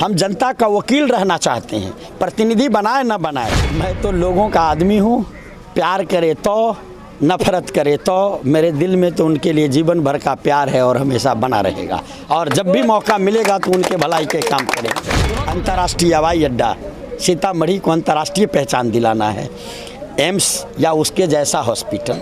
हम जनता का वकील रहना चाहते हैं, प्रतिनिधि बनाए न बनाए। मैं तो लोगों का आदमी हूँ, प्यार करे तो नफरत करे तो, मेरे दिल में तो उनके लिए जीवन भर का प्यार है और हमेशा बना रहेगा। और जब भी मौका मिलेगा तो उनके भलाई के काम करेंगे। अंतर्राष्ट्रीय हवाई अड्डा, सीतामढ़ी को अंतर्राष्ट्रीय पहचान दिलाना है। एम्स या उसके जैसा hospital,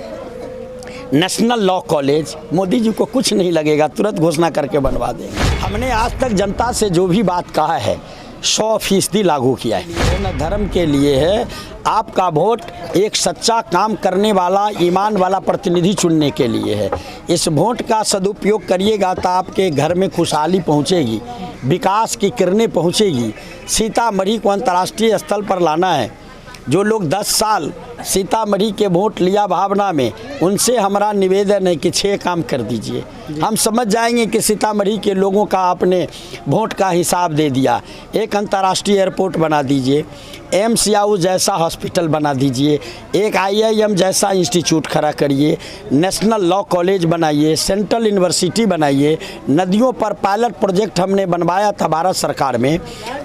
national law college, Modi ji को कुछ नहीं लगेगा, तुरंत घोषणा करके बनवा देंगे। हमने आज तक जनता से जो भी बात कहा है 100% लागू किया है। न धर्म के लिए है, आपका वोट एक सच्चा काम करने वाला, ईमान वाला प्रतिनिधि चुनने के लिए है। इस वोट का सदुपयोग करिएगा तो आपके घर में खुशहाली पहुंचेगी, विकास की किरणें पहुंचेगी। सीतामढ़ी को अंतर्राष्ट्रीय स्थल पर लाना है। जो लोग 10 साल सीतामढ़ी के वोट लिया भावना में, उनसे हमारा निवेदन है कि 6 काम कर दीजिए। हम समझ जाएंगे कि सीतामढ़ी के लोगों का आपने वोट का हिसाब दे दिया। एक अंतर्राष्ट्रीय एयरपोर्ट बना दीजिए, एम्स या उस जैसा हॉस्पिटल बना दीजिए, एक IIM जैसा इंस्टीट्यूट खड़ा करिए, नेशनल लॉ कॉलेज बनाइए, सेंट्रल यूनिवर्सिटी बनाइए। नदियों पर पायलट प्रोजेक्ट हमने बनवाया था भारत सरकार में।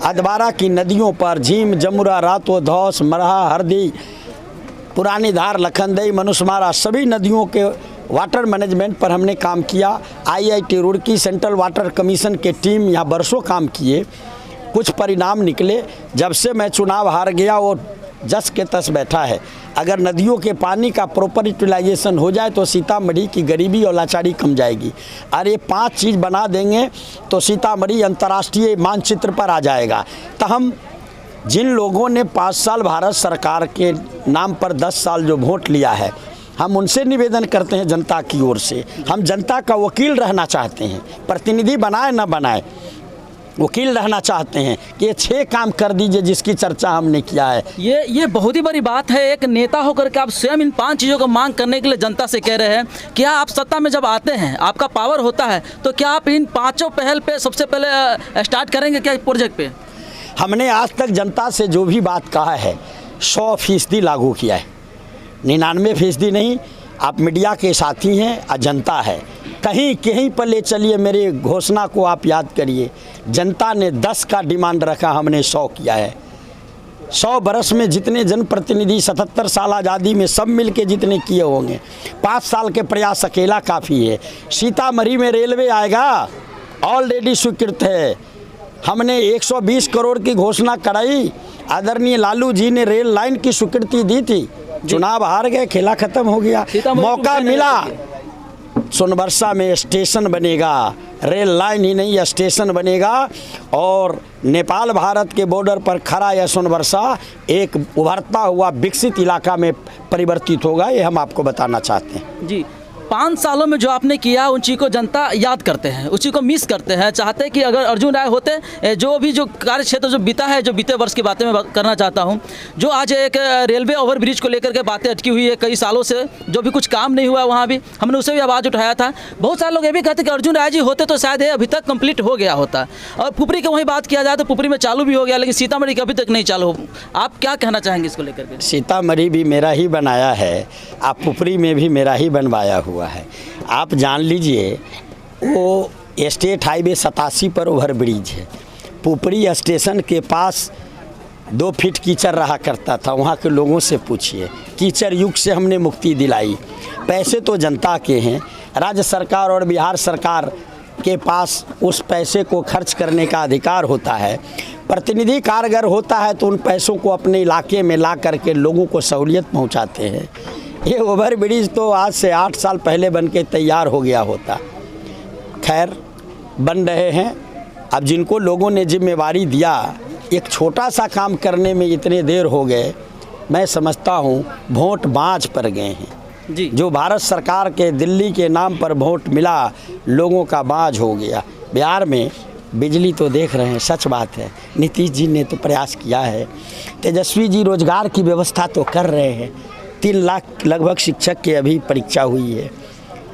अधवारा की नदियों पर झीम, जमुरा, रातो, धौस, मरहा, हरदी, पुरानी धार, लखनदेई, मनुस्मारा, सभी नदियों के वाटर मैनेजमेंट पर हमने काम किया। IIT Roorkee, central water commission के टीम यहाँ बरसों काम किए, कुछ परिणाम निकले। जब से मैं चुनाव हार गया वो जस के तस बैठा है। अगर नदियों के पानी का प्रॉपर यूटिलाइजेशन हो जाए तो सीतामढ़ी की गरीबी और लाचारी कम जाएगी। और ये 5 चीज़ बना देंगे तो सीतामढ़ी अंतर्राष्ट्रीय मानचित्र पर आ जाएगा। तो हम जिन लोगों ने 5 साल भारत सरकार के नाम पर 10 साल जो वोट लिया है, हम उनसे निवेदन करते हैं जनता की ओर से, हम जनता का वकील रहना चाहते हैं। प्रतिनिधि बनाए न बनाए, वकील रहना चाहते हैं कि ये 6 काम कर दीजिए जिसकी चर्चा हमने किया है। ये बहुत ही बड़ी बात है। एक नेता होकर के आप स्वयं इन 5 चीज़ों को मांग करने के लिए जनता से कह रहे हैं। क्या आप सत्ता में जब आते हैं, आपका पावर होता है, तो क्या आप इन 5 पहल पे सबसे पहले स्टार्ट करेंगे क्या प्रोजेक्ट पे? हमने आज तक जनता से जो भी बात कहा है 100% लागू किया है, 99% नहीं। आप मीडिया के साथी हैं, जनता है, कहीं कहीं पर ले चलिए। मेरे घोषणा को आप याद करिए, जनता ने 10 का डिमांड रखा, हमने 100 किया है। 100 बरस में जितने जनप्रतिनिधि 77 साल आज़ादी में सब मिल के जितने किए होंगे, 5 साल के प्रयास अकेला काफ़ी है। सीतामढ़ी में रेलवे आएगा, ऑलरेडी स्वीकृत है। हमने 120 करोड़ की घोषणा कराई, आदरणीय लालू जी ने रेल लाइन की स्वीकृति दी थी। चुनाव हार गए, खेला खत्म हो गया। मौका मिला, सोनबरसा में स्टेशन बनेगा, रेल लाइन ही नहीं स्टेशन बनेगा। और नेपाल भारत के बॉर्डर पर खड़ा यह सोनबरसा एक उभरता हुआ विकसित इलाका में परिवर्तित होगा। ये हम आपको बताना चाहते हैं। जी, 5 सालों में जो आपने किया उन चीज़ को जनता याद करते हैं, उसी को मिस करते हैं। चाहते हैं कि अगर अर्जुन राय होते, जो भी जो कार्य क्षेत्र जो बीता है, जो बीते वर्ष की बातें मैं करना चाहता हूं, जो आज एक रेलवे ओवरब्रिज को लेकर के बातें अटकी हुई है कई सालों से, जो भी कुछ काम नहीं हुआ वहां भी हमने उसे भी आवाज़ उठाया था। बहुत सारे लोग ये भी कहते कि अर्जुन राय जी होते तो शायद ये अभी तक कंप्लीट हो गया होता। और पुपरी की वहीं बात किया जाए तो पुपरी में चालू भी हो गया, लेकिन सीतामढ़ी का अभी तक नहीं चालू हो। आप क्या कहना चाहेंगे इसको लेकर के? सीतामढ़ी भी मेरा ही बनाया है, आप पुपरी में भी मेरा ही बनवाया हुआ है। आप जान लीजिए, वो स्टेट हाईवे 87 पर ओवरब्रिज है। पुपरी स्टेशन के पास 2 फीट कीचड़ रहा करता था। वहाँ के लोगों से पूछिए, कीचड़ युग से हमने मुक्ति दिलाई। पैसे तो जनता के हैं, राज्य सरकार और बिहार सरकार के पास उस पैसे को खर्च करने का अधिकार होता है। प्रतिनिधि कारगर होता है तो उन पैसों को अपने इलाके में ला करके लोगों को सहूलियत पहुँचाते हैं। ये ओवरब्रिज तो आज से 8 साल पहले बन के तैयार हो गया होता। खैर, बन रहे हैं। अब जिनको लोगों ने जिम्मेवारी दिया, एक छोटा सा काम करने में इतने देर हो गए, मैं समझता हूँ वोट बाँझ पर गए हैं। जी, जो भारत सरकार के दिल्ली के नाम पर वोट मिला, लोगों का बाँझ हो गया। बिहार में बिजली तो देख रहे हैं, सच बात है, नीतीश जी ने तो प्रयास किया है। तेजस्वी जी रोजगार की व्यवस्था तो कर रहे हैं। 3 लाख लगभग शिक्षक की अभी परीक्षा हुई है,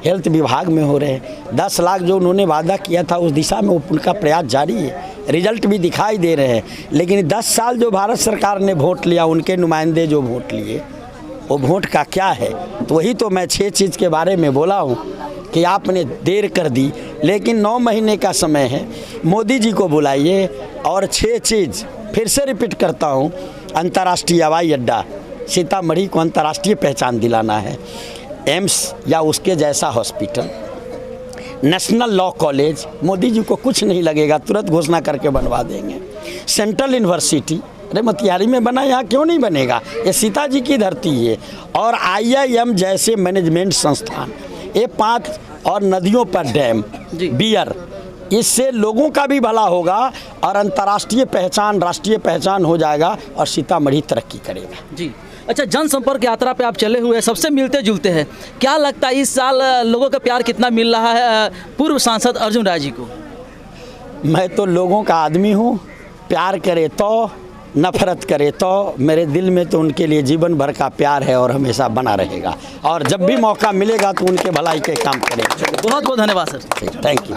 हेल्थ विभाग में हो रहे हैं। 10 लाख जो उन्होंने वादा किया था उस दिशा में उनका प्रयास जारी है, रिजल्ट भी दिखाई दे रहे हैं। लेकिन 10 साल जो भारत सरकार ने वोट लिया, उनके नुमाइंदे जो वोट लिए, वो वोट का क्या है? तो वही तो मैं 6 चीज़ के बारे में बोला हूँ कि आपने देर कर दी, लेकिन 9 महीने का समय है। मोदी जी को बुलाइए और 6 चीज़ फिर से रिपीट करता हूँ। अंतर्राष्ट्रीय हवाई अड्डा, सीतामढ़ी को अंतर्राष्ट्रीय पहचान दिलाना है। एम्स या उसके जैसा hospital, national law college, Modi ji को कुछ नहीं लगेगा, तुरंत घोषणा करके बनवा देंगे। सेंट्रल यूनिवर्सिटी, अरे मोतिहारी में बना, यहाँ क्यों नहीं बनेगा? ये सीता जी की धरती है। और IIM जैसे मैनेजमेंट संस्थान, ये 5 और नदियों पर डैम, बियर, इससे लोगों का भी भला होगा और अंतर्राष्ट्रीय पहचान, राष्ट्रीय पहचान हो जाएगा और सीतामढ़ी तरक्की करेगा। जी, अच्छा, जनसंपर्क यात्रा पे आप चले हुए हैं, सबसे मिलते जुलते हैं, क्या लगता है इस साल लोगों का प्यार कितना मिल रहा है पूर्व सांसद अर्जुन राय जी को? मैं तो लोगों का आदमी हूँ, प्यार करे तो, नफरत करे तो, मेरे दिल में तो उनके लिए जीवन भर का प्यार है और हमेशा बना रहेगा। और जब भी मौका मिलेगा तो उनके भलाई के काम करेंगे। बहुत बहुत धन्यवाद सर। Thank you.